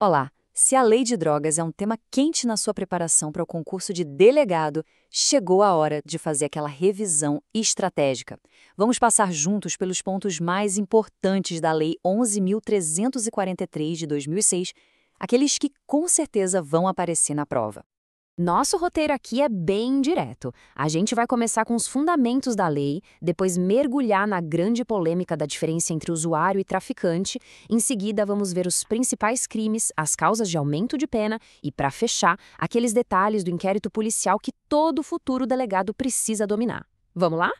Olá! Se a lei de drogas é um tema quente na sua preparação para o concurso de delegado, chegou a hora de fazer aquela revisão estratégica. Vamos passar juntos pelos pontos mais importantes da Lei 11.343 de 2006, aqueles que com certeza vão aparecer na prova. Nosso roteiro aqui é bem direto. A gente vai começar com os fundamentos da lei, depois mergulhar na grande polêmica da diferença entre usuário e traficante. Em seguida, vamos ver os principais crimes, as causas de aumento de pena e, para fechar, aqueles detalhes do inquérito policial que todo futuro delegado precisa dominar. Vamos lá?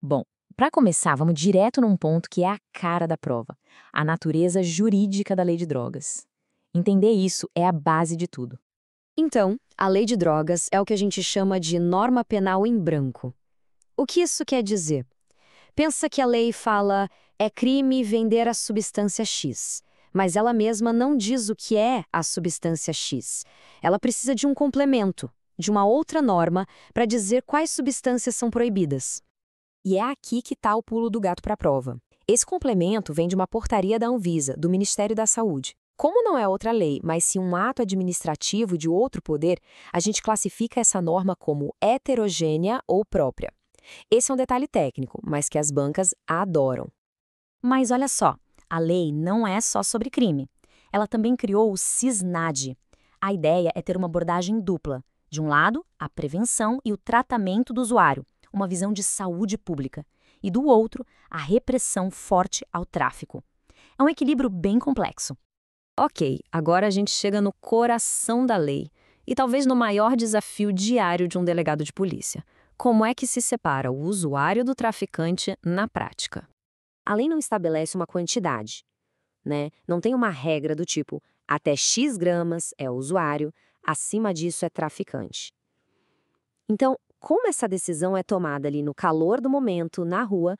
Bom, para começar, vamos direto num ponto que é a cara da prova: a natureza jurídica da lei de drogas. Entender isso é a base de tudo. Então, a lei de drogas é o que a gente chama de norma penal em branco. O que isso quer dizer? Pensa que a lei fala é crime vender a substância X, mas ela mesma não diz o que é a substância X. Ela precisa de um complemento, de uma outra norma, para dizer quais substâncias são proibidas. E é aqui que está o pulo do gato para a prova. Esse complemento vem de uma portaria da Anvisa, do Ministério da Saúde. Como não é outra lei, mas sim um ato administrativo de outro poder, a gente classifica essa norma como heterogênea ou própria. Esse é um detalhe técnico, mas que as bancas adoram. Mas olha só, a lei não é só sobre crime. Ela também criou o CISNAD. A ideia é ter uma abordagem dupla. De um lado, a prevenção e o tratamento do usuário, uma visão de saúde pública. E do outro, a repressão forte ao tráfico. É um equilíbrio bem complexo. Ok, agora a gente chega no coração da lei e talvez no maior desafio diário de um delegado de polícia. Como é que se separa o usuário do traficante na prática? A lei não estabelece uma quantidade, né? Não tem uma regra do tipo, até X gramas é usuário, acima disso é traficante. Então, como essa decisão é tomada ali no calor do momento, na rua?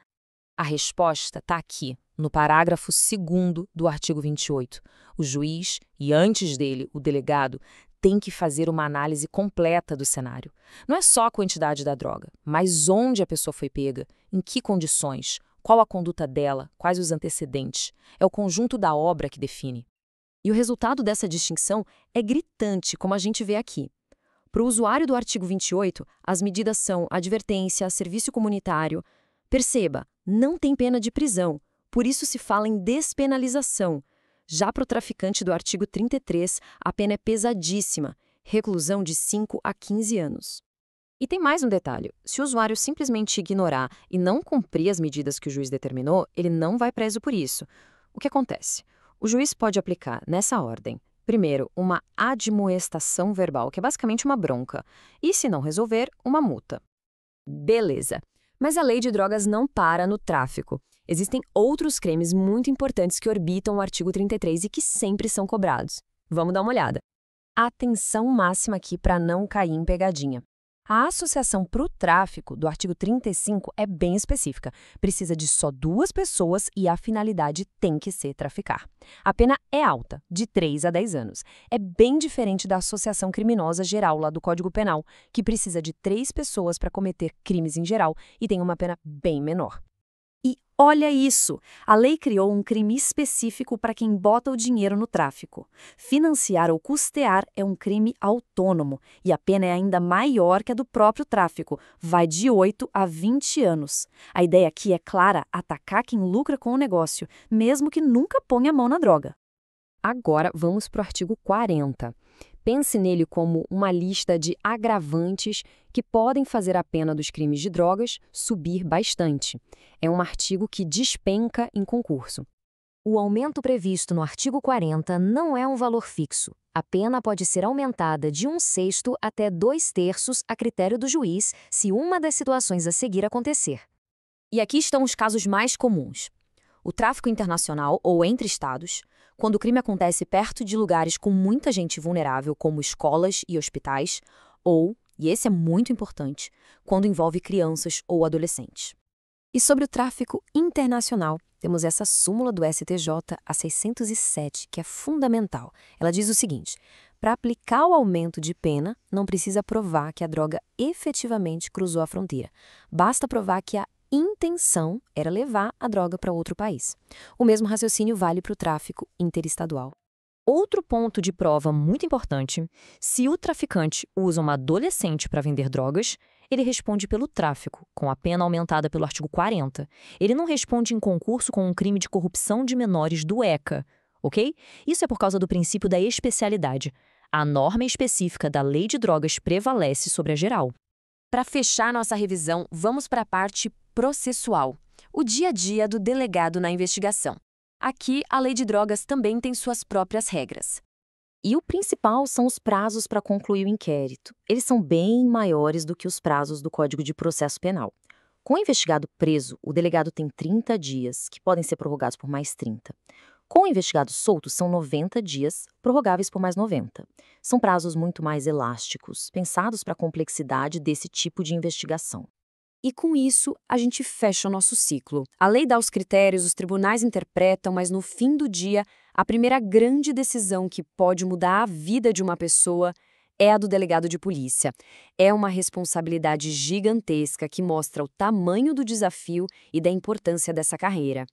A resposta está aqui, no parágrafo 2º do artigo 28. O juiz, e antes dele, o delegado, tem que fazer uma análise completa do cenário. Não é só a quantidade da droga, mas onde a pessoa foi pega, em que condições, qual a conduta dela, quais os antecedentes. É o conjunto da obra que define. E o resultado dessa distinção é gritante, como a gente vê aqui. Para o usuário do artigo 28, as medidas são advertência, serviço comunitário. Perceba, não tem pena de prisão, por isso se fala em despenalização. Já para o traficante do artigo 33, a pena é pesadíssima, reclusão de 5 a 15 anos. E tem mais um detalhe: se o usuário simplesmente ignorar e não cumprir as medidas que o juiz determinou, ele não vai preso por isso. O que acontece? O juiz pode aplicar, nessa ordem, primeiro, uma admoestação verbal, que é basicamente uma bronca, e, se não resolver, uma multa. Beleza. Mas a lei de drogas não para no tráfico. Existem outros crimes muito importantes que orbitam o artigo 33 e que sempre são cobrados. Vamos dar uma olhada. Atenção máxima aqui para não cair em pegadinha. A associação para o tráfico do artigo 35 é bem específica. Precisa de só 2 pessoas e a finalidade tem que ser traficar. A pena é alta, de 3 a 10 anos. É bem diferente da associação criminosa geral lá do Código Penal, que precisa de 3 pessoas para cometer crimes em geral e tem uma pena bem menor. E olha isso! A lei criou um crime específico para quem bota o dinheiro no tráfico. Financiar ou custear é um crime autônomo e a pena é ainda maior que a do próprio tráfico, vai de 8 a 20 anos. A ideia aqui é clara: atacar quem lucra com o negócio, mesmo que nunca ponha a mão na droga. Agora vamos para o artigo 40. Pense nele como uma lista de agravantes que podem fazer a pena dos crimes de drogas subir bastante. É um artigo que despenca em concurso. O aumento previsto no artigo 40 não é um valor fixo. A pena pode ser aumentada de 1/6 até 2/3 a critério do juiz, se uma das situações a seguir acontecer. E aqui estão os casos mais comuns: o tráfico internacional ou entre estados, quando o crime acontece perto de lugares com muita gente vulnerável, como escolas e hospitais, ou, e esse é muito importante, quando envolve crianças ou adolescentes. E sobre o tráfico internacional, temos essa súmula do STJ, a 607, que é fundamental. Ela diz o seguinte: para aplicar o aumento de pena, não precisa provar que a droga efetivamente cruzou a fronteira. Basta provar que a intenção era levar a droga para outro país. O mesmo raciocínio vale para o tráfico interestadual. Outro ponto de prova muito importante: se o traficante usa uma adolescente para vender drogas, ele responde pelo tráfico, com a pena aumentada pelo artigo 40. Ele não responde em concurso com um crime de corrupção de menores do ECA, ok? Isso é por causa do princípio da especialidade. A norma específica da lei de drogas prevalece sobre a geral. Para fechar nossa revisão, vamos para a parte processual, o dia a dia do delegado na investigação. Aqui, a lei de drogas também tem suas próprias regras. E o principal são os prazos para concluir o inquérito. Eles são bem maiores do que os prazos do Código de Processo Penal. Com o investigado preso, o delegado tem 30 dias, que podem ser prorrogados por mais 30. Com o investigado solto, são 90 dias, prorrogáveis por mais 90. São prazos muito mais elásticos, pensados para a complexidade desse tipo de investigação. E com isso, a gente fecha o nosso ciclo. A lei dá os critérios, os tribunais interpretam, mas no fim do dia, a primeira grande decisão que pode mudar a vida de uma pessoa é a do delegado de polícia. É uma responsabilidade gigantesca que mostra o tamanho do desafio e da importância dessa carreira.